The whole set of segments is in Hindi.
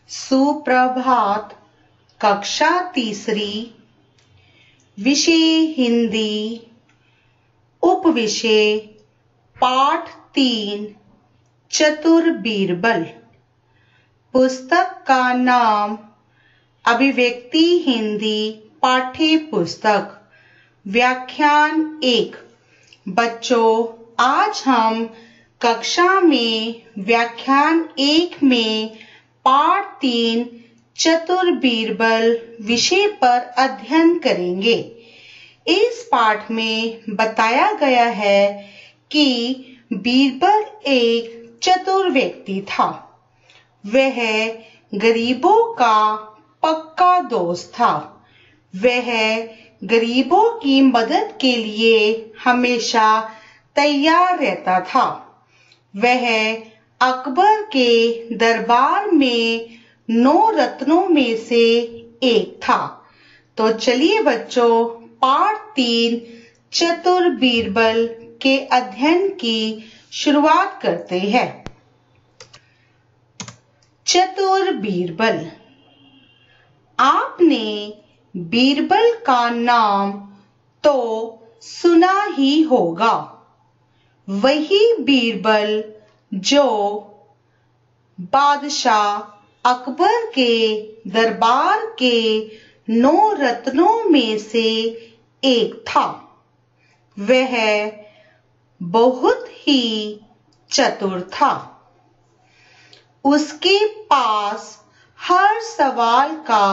सुप्रभात। कक्षा तीसरी, विषय हिंदी, उपविषय पाठ 3, चतुर बीरबल। पुस्तक का नाम अभिव्यक्ति हिंदी पाठ्य पुस्तक। व्याख्यान 1। बच्चों, आज हम कक्षा में व्याख्यान 1 में पाठ 3 चतुर बीरबल विषय पर अध्ययन करेंगे। इस पाठ में बताया गया है कि बीरबल एक चतुर व्यक्ति था। वह गरीबों का पक्का दोस्त था। वह गरीबों की मदद के लिए हमेशा तैयार रहता था। वह अकबर के दरबार में 9 रत्नों में से एक था। तो चलिए बच्चों, पाठ 3 चतुर बीरबल के अध्ययन की शुरुआत करते हैं। चतुर बीरबल। आपने बीरबल का नाम तो सुना ही होगा। वही बीरबल जो बादशाह अकबर के दरबार के 9 रत्नों में से एक था। वह बहुत ही चतुर था। उसके पास हर सवाल का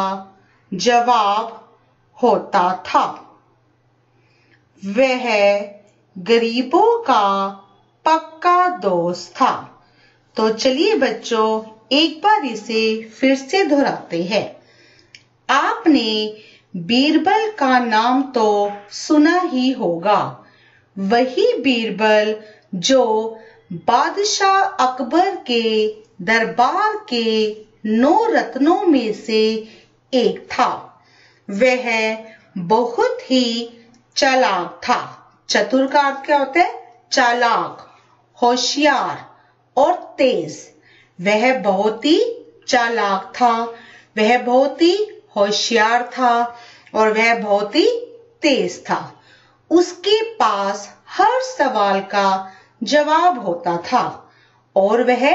जवाब होता था। वह गरीबों का पक्का दोस्त था। तो चलिए बच्चों, एक बार इसे फिर से दोहराते हैं। आपने बीरबल का नाम तो सुना ही होगा। वही बीरबल जो बादशाह अकबर के दरबार के 9 रत्नों में से एक था। वह बहुत ही चालाक था। चतुर का अर्थ क्या होता है? चालाक, होशियार और तेज। वह बहुत ही चालाक था, वह बहुत ही होशियार था और वह बहुत ही तेज था। उसके पास हर सवाल का जवाब होता था और वह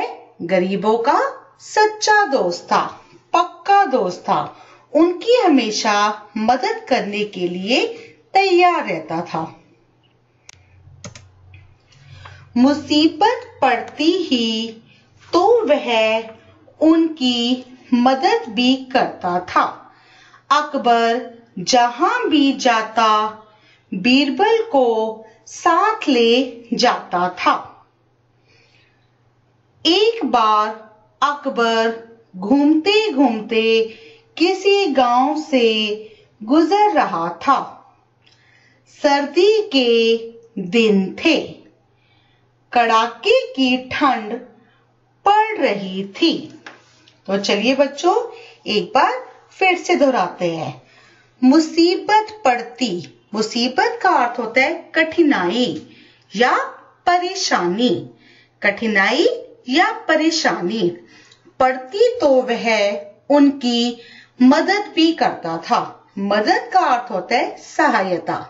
गरीबों का सच्चा दोस्त था, पक्का दोस्त था। उनकी हमेशा मदद करने के लिए तैयार रहता था। मुसीबत पड़ती ही तो वह उनकी मदद भी करता था। अकबर जहां भी जाता, बीरबल को साथ ले जाता था। एक बार अकबर घूमते घूमते किसी गांव से गुजर रहा था। सर्दी के दिन थे। कड़ाके की ठंड पड़ रही थी। तो चलिए बच्चों, एक बार फिर से दोहराते हैं। मुसीबत पड़ती। मुसीबत का अर्थ होता है कठिनाई या परेशानी। कठिनाई या परेशानी पड़ती तो वह उनकी मदद भी करता था। मदद का अर्थ होता है सहायता।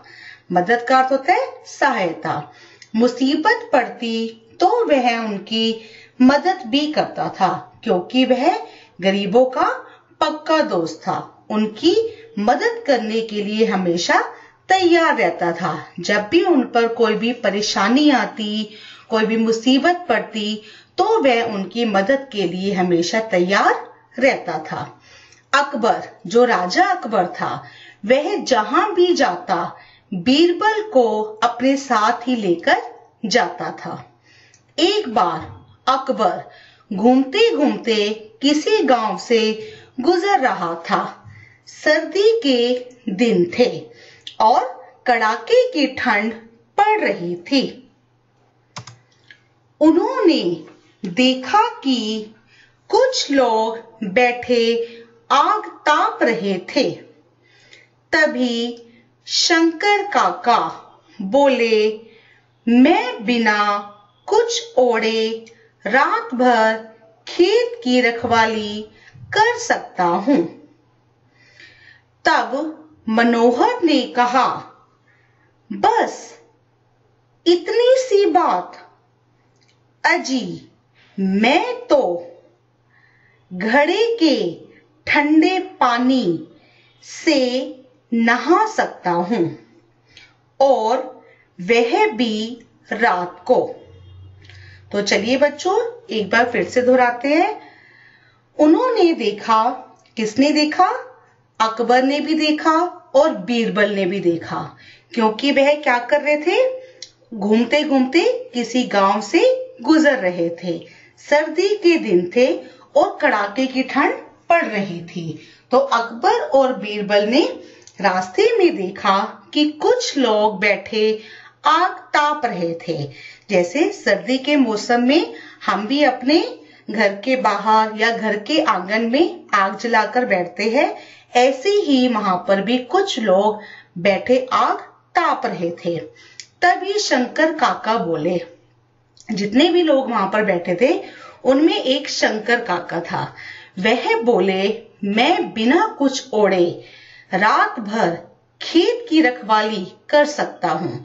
मदद का अर्थ होता है सहायता। मुसीबत पड़ती तो वह उनकी मदद भी करता था, क्योंकि वह गरीबों का पक्का दोस्त था। उनकी मदद करने के लिए हमेशा तैयार रहता था। जब भी उन पर कोई भी परेशानी आती, कोई भी मुसीबत पड़ती, तो वह उनकी मदद के लिए हमेशा तैयार रहता था। अकबर, जो राजा अकबर था, वह जहां भी जाता, बीरबल को अपने साथ ही लेकर जाता था। एक बार अकबर घूमते घूमते किसी गांव से गुजर रहा था। सर्दी के दिन थे और कड़ाके की ठंड पड़ रही थी। उन्होंने देखा कि कुछ लोग बैठे आग ताप रहे थे। तभी शंकर काका बोले, मैं बिना कुछ ओढ़े रात भर खेत की रखवाली कर सकता हूं। तब मनोहर ने कहा, बस इतनी सी बात? अजी, मैं तो घड़े के ठंडे पानी से नहा सकता हूं, और वह भी रात को। तो चलिए बच्चों, एक बार फिर से दोहराते हैं। उन्होंने देखा, किसने देखा? अकबर ने भी देखा और बीरबल ने भी देखा, क्योंकि वह क्या कर रहे थे? घूमते घूमते किसी गांव से गुजर रहे थे। सर्दी के दिन थे और कड़ाके की ठंड पड़ रही थी। तो अकबर और बीरबल ने रास्ते में देखा कि कुछ लोग बैठे आग ताप रहे थे। जैसे सर्दी के मौसम में हम भी अपने घर के बाहर या घर के आंगन में आग जलाकर बैठते हैं, ऐसे ही वहां पर भी कुछ लोग बैठे आग ताप रहे थे। तभी शंकर काका बोले, जितने भी लोग वहां पर बैठे थे उनमें एक शंकर काका था। वह बोले, मैं बिना कुछ ओढ़े रात भर खेत की रखवाली कर सकता हूँ।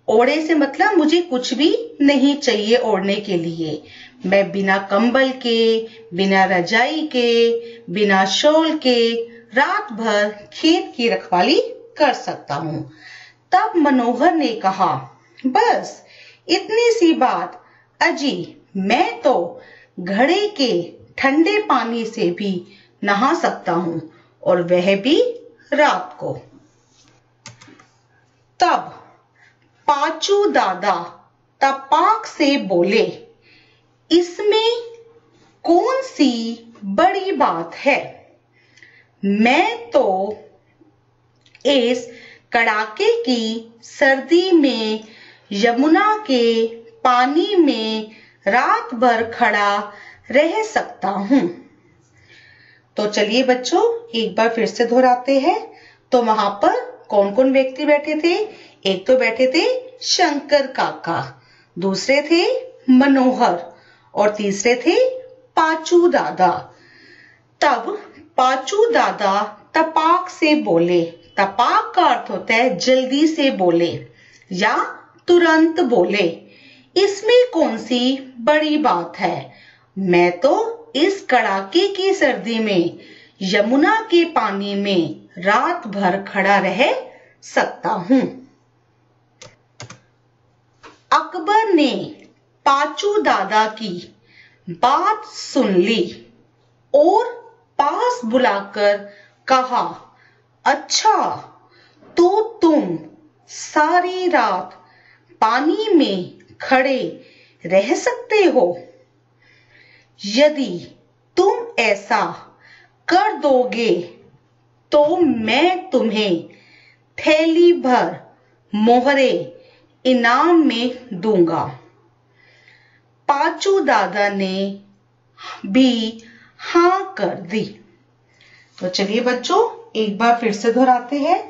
ओढ़े से मतलब मुझे कुछ भी नहीं चाहिए ओढ़ने के लिए। मैं बिना कंबल के, बिना रजाई के, बिना शॉल के रात भर खेत की रखवाली कर सकता हूँ। तब मनोहर ने कहा, बस इतनी सी बात? अजी, मैं तो घड़े के ठंडे पानी से भी नहा सकता हूँ, और वह भी रात को। तब पाचू दादा तपाक से बोले, इसमें कौन सी बड़ी बात है? मैं तो इस कड़ाके की सर्दी में यमुना के पानी में रात भर खड़ा रह सकता हूँ। तो चलिए बच्चों, एक बार फिर से दोहराते हैं। तो वहां पर कौन कौन व्यक्ति बैठे थे? एक तो बैठे थे शंकर काका, दूसरे थे मनोहर, और तीसरे थे पाचू दादा। तब पाचू दादा तपाक से बोले। तपाक का अर्थ होता है जल्दी से बोले या तुरंत बोले। इसमें कौन सी बड़ी बात है? मैं तो इस कड़ाके की सर्दी में यमुना के पानी में रात भर खड़ा रह सकता हूँ। अकबर ने पाचू दादा की बात सुन ली और पास बुलाकर कहा, अच्छा, तो तुम सारी रात पानी में खड़े रह सकते हो? यदि तुम ऐसा कर दोगे तो मैं तुम्हें थैली भर मोहरे इनाम में दूंगा। पाचू दादा ने भी हाँ कर दी। तो चलिए बच्चों, एक बार फिर से दोहराते हैं।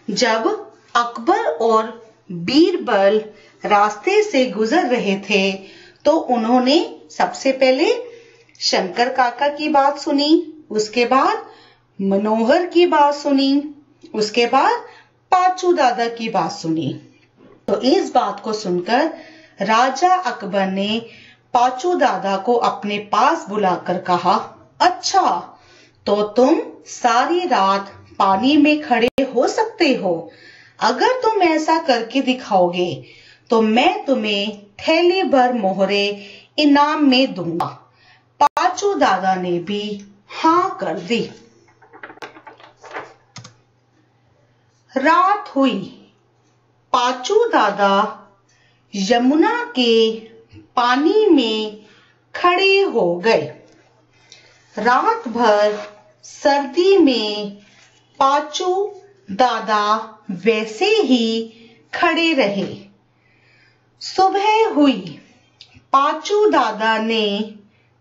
जब अकबर और बीरबल रास्ते से गुजर रहे थे तो उन्होंने सबसे पहले शंकर काका की बात सुनी, उसके बाद मनोहर की बात सुनी, उसके बाद पाचू दादा की बात सुनी। तो इस बात को सुनकर राजा अकबर ने पाचू दादा को अपने पास बुलाकर कहा, अच्छा, तो तुम सारी रात पानी में खड़े हो सकते हो। अगर तुम ऐसा करके दिखाओगे तो मैं तुम्हें थैली भर मोहरे इनाम में दूंगा। पाचू दादा ने भी हाँ कर दी। रात हुई। पाचू दादा यमुना के पानी में खड़े हो गए। रात भर सर्दी में पाचू दादा वैसे ही खड़े रहे। सुबह हुई। पाचू दादा ने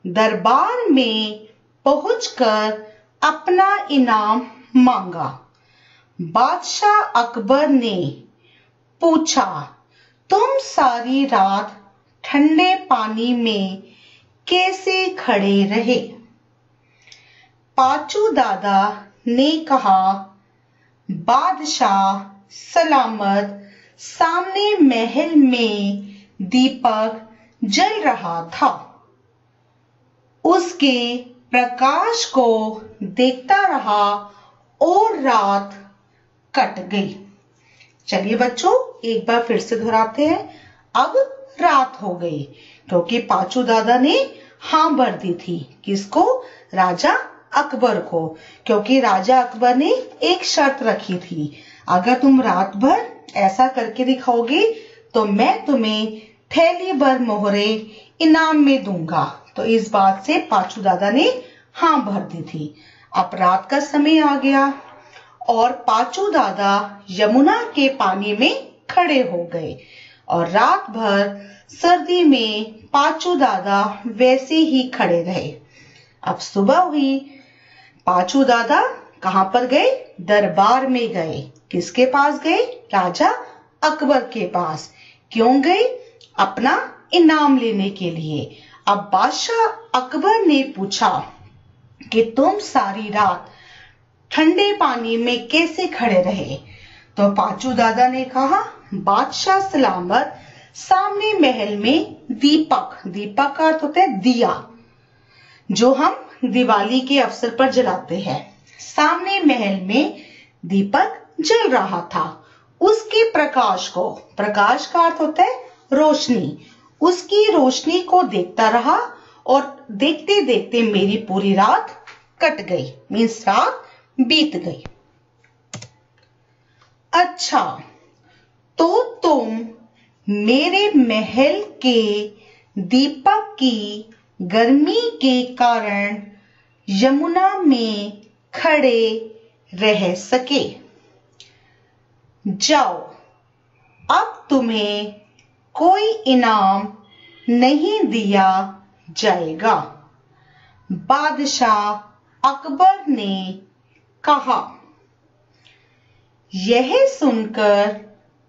दरबार में पहुंचकर अपना इनाम मांगा। बादशाह अकबर ने पूछा, तुम सारी रात ठंडे पानी में कैसे खड़े रहे? पाचू दादा ने कहा, बादशाह सलामत सामने महल में दीपक जल रहा था। उसके प्रकाश को देखता रहा और रात कट गई। चलिए बच्चों, एक बार फिर से दोहराते हैं। अब रात हो गई क्योंकि पाचू दादा ने हाँ भर दी थी। किसको? राजा अकबर को। क्योंकि राजा अकबर ने एक शर्त रखी थी, अगर तुम रात भर ऐसा करके दिखाओगे तो मैं तुम्हें थैली भर मोहरे इनाम में दूंगा। तो इस बात से पाचू दादा ने हाँ भर दी थी। अब रात का समय आ गया और पाचू दादा यमुना के पानी में खड़े हो गए और रात भर सर्दी में पाचू दादा वैसे ही खड़े रहे। अब सुबह हुई। पाचू दादा कहां पर गए? दरबार में गए। किसके पास गए? राजा अकबर के पास। क्यों गए? अपना इनाम लेने के लिए। अब बादशाह अकबर ने पूछा कि तुम सारी रात ठंडे पानी में कैसे खड़े रहे? तो पाचू दादा ने कहा, बादशाह सलामत सामने महल में दीपक, दीपक का अर्थ होता है दिया, जो हम दिवाली के अवसर पर जलाते हैं। सामने महल में दीपक जल रहा था। उसके प्रकाश को, प्रकाश का अर्थ होता है रोशनी, उसकी रोशनी को देखता रहा और देखते देखते मेरी पूरी रात कट गई, मीन्स रात बीत गई। अच्छा, तो तुम मेरे महल के दीपक की गर्मी के कारण यमुना में खड़े रह सके। जाओ, अब तुम्हें कोई इनाम नहीं दिया जाएगा, बादशाह अकबर ने कहा। यह सुनकर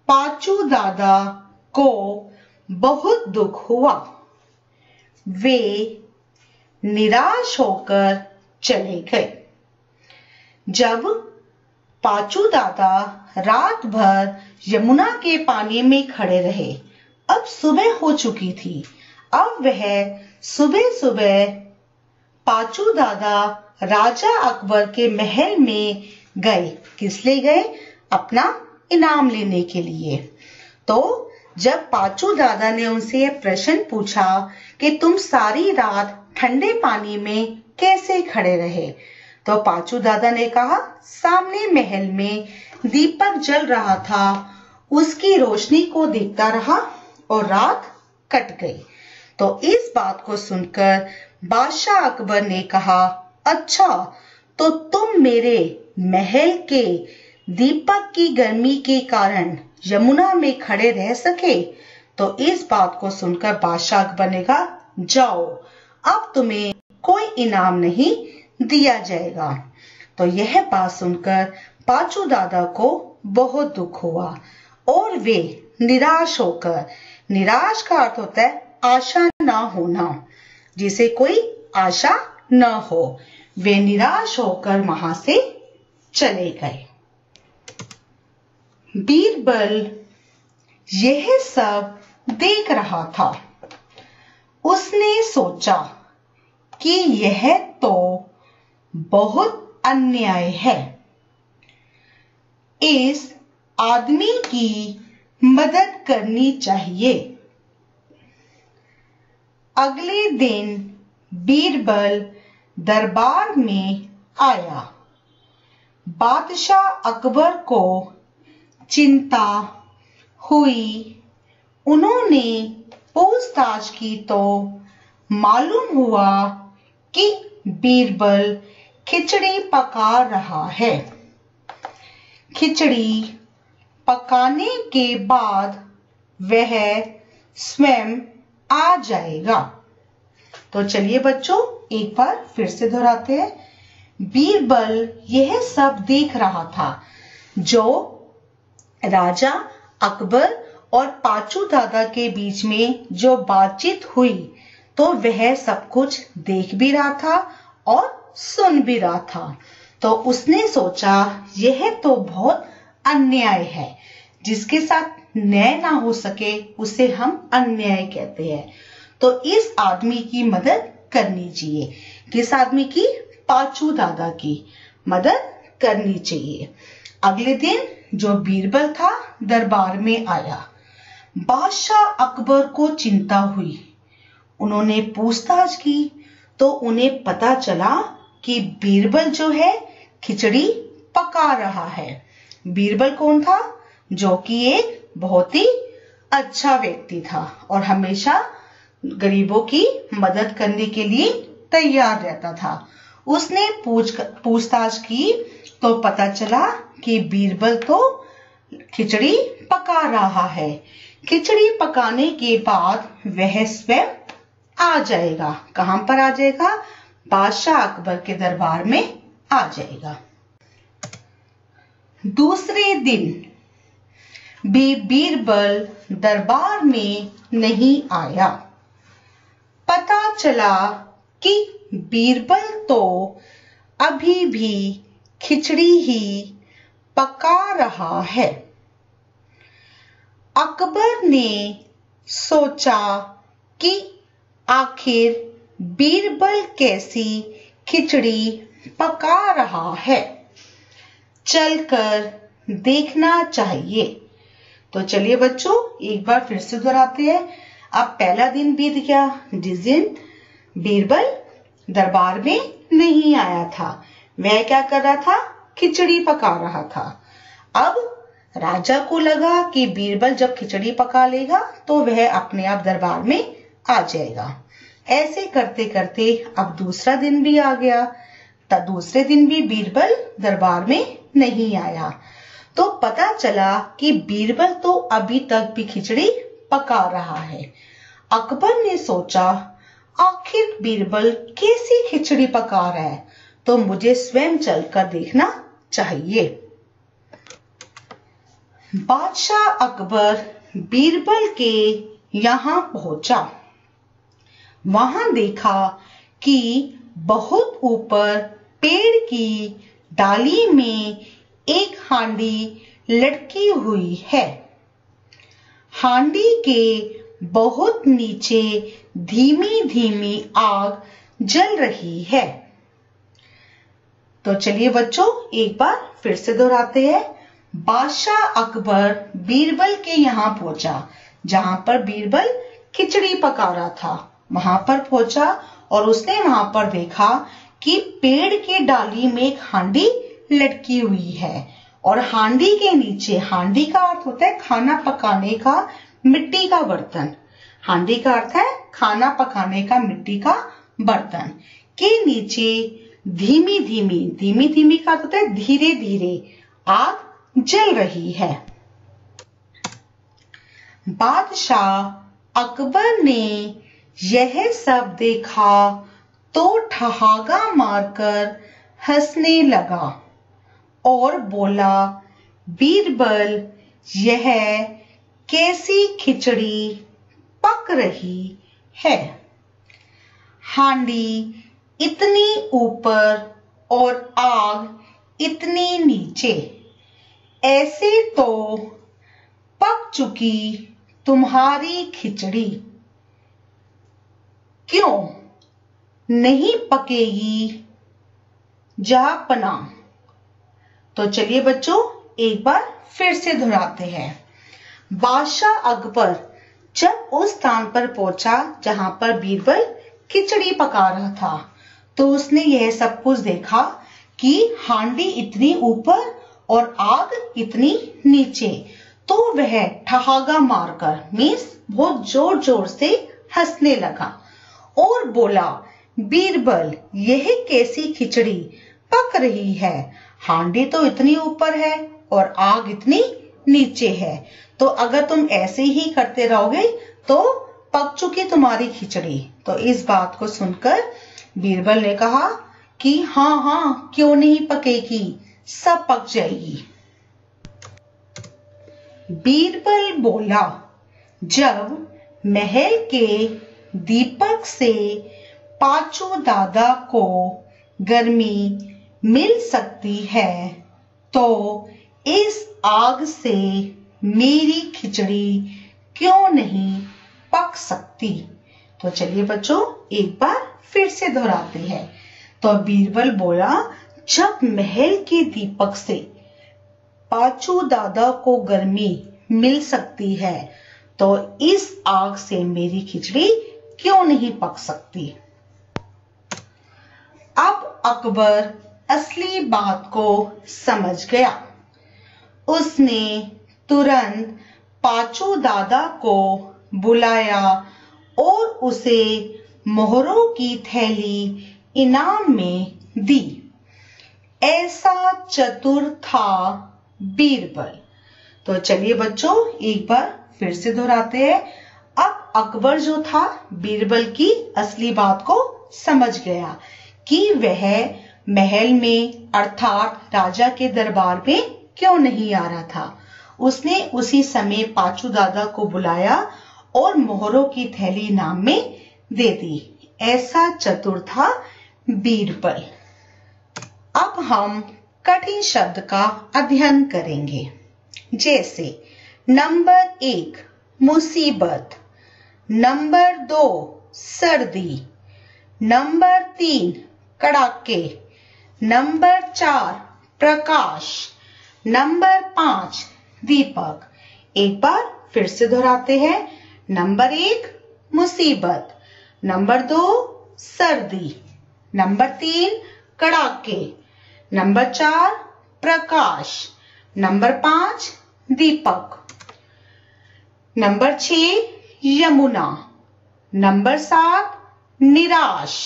पाचू दादा को बहुत दुख हुआ। वे निराश होकर चले गए। जब पाचू दादा रात भर यमुना के पानी में खड़े रहे, अब सुबह हो चुकी थी। अब वह सुबह सुबह पाचू दादा राजा अकबर के महल में गए। किस लिए गए? अपना इनाम लेने के लिए। तो जब पाचू दादा ने उनसे यह प्रश्न पूछा कि तुम सारी रात ठंडे पानी में कैसे खड़े रहे, तो पाचू दादा ने कहा, सामने महल में दीपक जल रहा था, उसकी रोशनी को देखता रहा और रात कट गई। तो इस बात को सुनकर बादशाह अकबर ने कहा, अच्छा, तो तुम मेरे महल के दीपक की गर्मी के कारण यमुना में खड़े रह सके। तो इस बात को सुनकर बादशाह अकबर ने कहा, जाओ, अब तुम्हें कोई इनाम नहीं दिया जाएगा। तो यह बात सुनकर पाचू दादा को बहुत दुख हुआ और वे निराश होकर, निराश का अर्थ होता है आशा ना होना, जिसे कोई आशा न हो, वे निराश होकर वहां से चले गए। बीरबल यह सब देख रहा था। उसने सोचा कि यह तो बहुत अन्याय है। इस आदमी की मदद करनी चाहिए। अगले दिन बीरबल दरबार में आया। बादशाह अकबर को चिंता हुई। उन्होंने पूछताछ की तो मालूम हुआ कि बीरबल खिचड़ी पका रहा है। खिचड़ी पकाने के बाद वह स्वयं आ जाएगा। तो चलिए बच्चों, एक बार फिर से दोहराते हैं। बीरबल यह सब देख रहा था जो राजा अकबर और पाचू दादा के बीच में जो बातचीत हुई, तो वह सब कुछ देख भी रहा था और सुन भी रहा था। तो उसने सोचा यह तो बहुत अन्याय है, जिसके साथ न्याय ना हो सके उसे हम अन्याय कहते हैं। तो इस आदमी की मदद करनी चाहिए। किस आदमी की? पाचू दादा की मदद करनी चाहिए। अगले दिन जो बीरबल था दरबार में आया। बादशाह अकबर को चिंता हुई। उन्होंने पूछताछ की तो उन्हें पता चला कि बीरबल जो है खिचड़ी पका रहा है। बीरबल कौन था? जो कि एक बहुत ही अच्छा व्यक्ति था और हमेशा गरीबों की मदद करने के लिए तैयार रहता था। उसने पूछताछ की तो पता चला कि बीरबल तो खिचड़ी पका रहा है। खिचड़ी पकाने के बाद वह स्वयं आ जाएगा। कहां पर आ जाएगा? बादशाह अकबर के दरबार में आ जाएगा। दूसरे दिन भी बीरबल दरबार में नहीं आया। पता चला कि बीरबल तो अभी भी खिचड़ी ही पका रहा है। अकबर ने सोचा कि आखिर बीरबल कैसी खिचड़ी पका रहा है, चलकर देखना चाहिए। तो चलिए बच्चों एक बार फिर से दोहराते हैं। अब पहला दिन बीत गया जिस दिन बीरबल दरबार में नहीं आया था। वह क्या कर रहा था? खिचड़ी पका रहा था। अब राजा को लगा कि बीरबल जब खिचड़ी पका लेगा तो वह अपने आप दरबार में आ जाएगा। ऐसे करते करते अब दूसरा दिन भी आ गया। तब दूसरे दिन भी बीरबल दरबार में नहीं आया। तो पता चला कि बीरबल तो अभी तक भी खिचड़ी पका रहा है। अकबर ने सोचा आखिर बीरबल कैसी खिचड़ी पका रहा है, तो मुझे स्वयं चलकर देखना चाहिए। बादशाह अकबर बीरबल के यहाँ पहुंचा। वहां देखा कि बहुत ऊपर पेड़ की डाली में एक हांडी लटकी हुई है। हांडी के बहुत नीचे धीमी धीमी आग जल रही है। तो चलिए बच्चों एक बार फिर से दोहराते हैं। बादशाह अकबर बीरबल के यहाँ पहुंचा, जहां पर बीरबल खिचड़ी पका रहा था। वहां पर पहुंचा और उसने वहां पर देखा कि पेड़ के डाली में एक हांडी लटकी हुई है और हांडी के नीचे, हांडी का अर्थ होता है खाना पकाने का मिट्टी का बर्तन। हांडी का अर्थ है खाना पकाने का मिट्टी का बर्तन के नीचे धीमी धीमी का अर्थ होता है धीरे धीरे आग जल रही है। बादशाह अकबर ने यह सब देखा तो ठहाका मारकर हंसने लगा और बोला, बीरबल यह कैसी खिचड़ी पक रही है। हांडी इतनी ऊपर और आग इतनी नीचे, ऐसे तो पक चुकी तुम्हारी खिचड़ी, क्यों नहीं पकेगी जहापना। तो चलिए बच्चों एक बार फिर से दोहराते हैं। बादशाह अकबर जब उस स्थान पर पहुंचा जहां पर बीरबल खिचड़ी पका रहा था, तो उसने यह सब कुछ देखा कि हांडी इतनी ऊपर और आग इतनी नीचे। तो वह ठहाका मारकर मीन्स बहुत जोर जोर से हंसने लगा और बोला, बीरबल यह कैसी खिचड़ी पक रही है। हांडी तो इतनी ऊपर है और आग इतनी नीचे है, तो अगर तुम ऐसे ही करते रहोगे तो पक चुकी तुम्हारी खिचड़ी। तो इस बात को सुनकर बीरबल ने कहा कि हाँ क्यों नहीं पकेगी, सब पक जाएगी। बीरबल बोला, जब महल के दीपक से पाचू दादा को गर्मी मिल सकती है तो इस आग से मेरी खिचड़ी क्यों नहीं पक सकती। तो चलिए बच्चों एक बार फिर से दोहराते हैं। तो बीरबल बोला, जब महल के दीपक से पाचू दादा को गर्मी मिल सकती है तो इस आग से मेरी खिचड़ी क्यों नहीं पक सकती। अब अकबर असली बात को समझ गया। उसने तुरंत पाचू दादा को बुलाया और उसे मोहरों की थैली इनाम में दी। ऐसा चतुर था बीरबल। तो चलिए बच्चों एक बार फिर से दोहराते हैं। अब अकबर जो था बीरबल की असली बात को समझ गया कि वह महल में अर्थात राजा के दरबार में क्यों नहीं आ रहा था। उसने उसी समय पाचू दादा को बुलाया और मोहरों की थैली इनाम में दे दी। ऐसा चतुर था बीरबल। अब हम कठिन शब्द का अध्ययन करेंगे। जैसे नंबर 1 मुसीबत, नंबर 2 सर्दी, नंबर 3 कड़ाके, नंबर 4 प्रकाश, नंबर 5 दीपक। एक बार फिर से दोहराते हैं। नंबर 1 मुसीबत, नंबर 2 सर्दी, नंबर 3 कड़ाके, नंबर 4 प्रकाश, नंबर 5 दीपक, नंबर 6 यमुना, नंबर 7 निराश,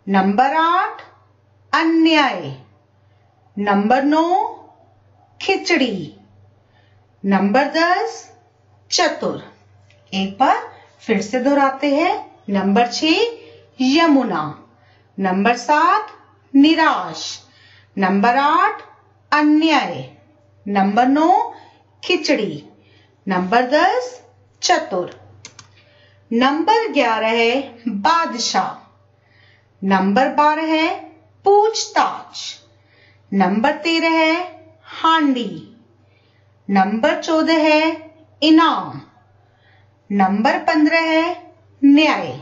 नंबर 8 अन्याय, नंबर 9 खिचड़ी, नंबर 10 चतुर। एक बार फिर से दोहराते हैं। नंबर 6 यमुना, नंबर 7 निराश, नंबर 8 अन्याय, नंबर 9 खिचड़ी, नंबर 10 चतुर। नंबर 11 है बादशाह, नंबर 12 है पूछताछ, नंबर 13 है हांडी, नंबर 14 है इनाम, नंबर 15 है न्याय।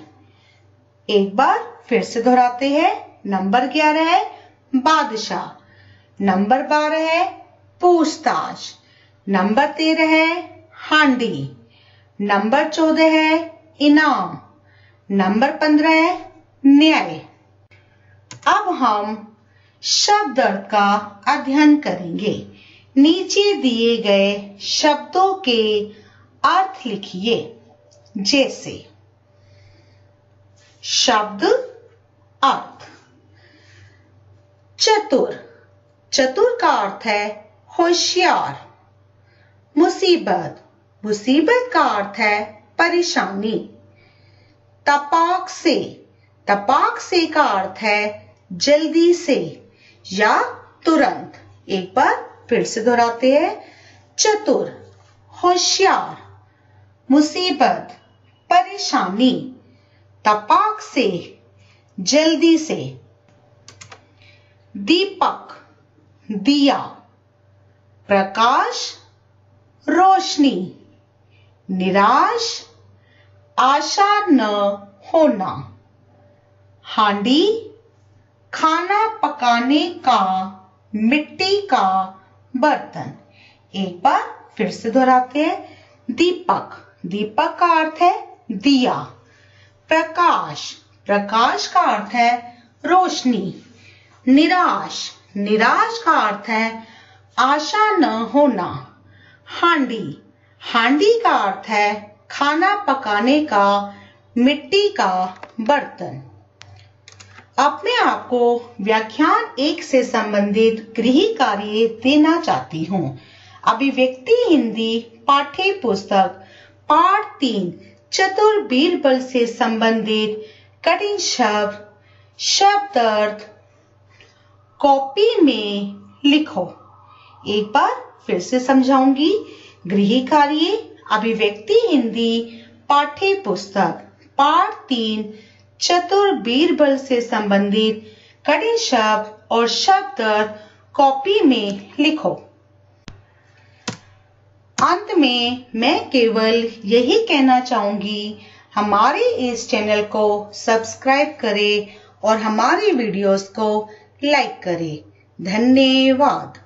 एक बार फिर से दोहराते हैं। नंबर 11 है बादशाह, नंबर 12 है पूछताछ, नंबर 13 है हांडी, नंबर 14 है इनाम, नंबर 15 है न्याय। अब हम शब्द अर्थ का अध्ययन करेंगे। नीचे दिए गए शब्दों के अर्थ लिखिए। जैसे शब्द अर्थ। चतुर, चतुर का अर्थ है होशियार। मुसीबत, मुसीबत का अर्थ है परेशानी। तपाक से का अर्थ है जल्दी से या तुरंत। एक बार फिर से दोहराते हैं। चतुर, होशियार, मुसीबत, परेशानी, तपाक से, जल्दी से। दीपक, दिया। प्रकाश, रोशनी। निराश, आशा न होना। हांडी, खाना पकाने का मिट्टी का बर्तन। एक बार फिर से दोहराते हैं। दीपक, दीपक का अर्थ है दिया। प्रकाश, प्रकाश का अर्थ है रोशनी। निराश, निराश का अर्थ है आशा न होना। हांडी, हांडी का अर्थ है खाना पकाने का मिट्टी का बर्तन। अब मैं आपको व्याख्यान 1 से संबंधित गृह कार्य देना चाहती हूँ। अभिव्यक्ति हिंदी पाठ्य पुस्तक पाठ 3 चतुर बीरबल से संबंधित कठिन शब्द, शब्द अर्थ कॉपी में लिखो। एक बार फिर से समझाऊंगी। गृह कार्य अभिव्यक्ति हिंदी पाठ्य पुस्तक पाठ 3 चतुर बीरबल से संबंधित कठिन शब्द और शब्द कॉपी में लिखो। अंत में मैं केवल यही कहना चाहूंगी, हमारे इस चैनल को सब्सक्राइब करें और हमारी वीडियोस को लाइक करें। धन्यवाद।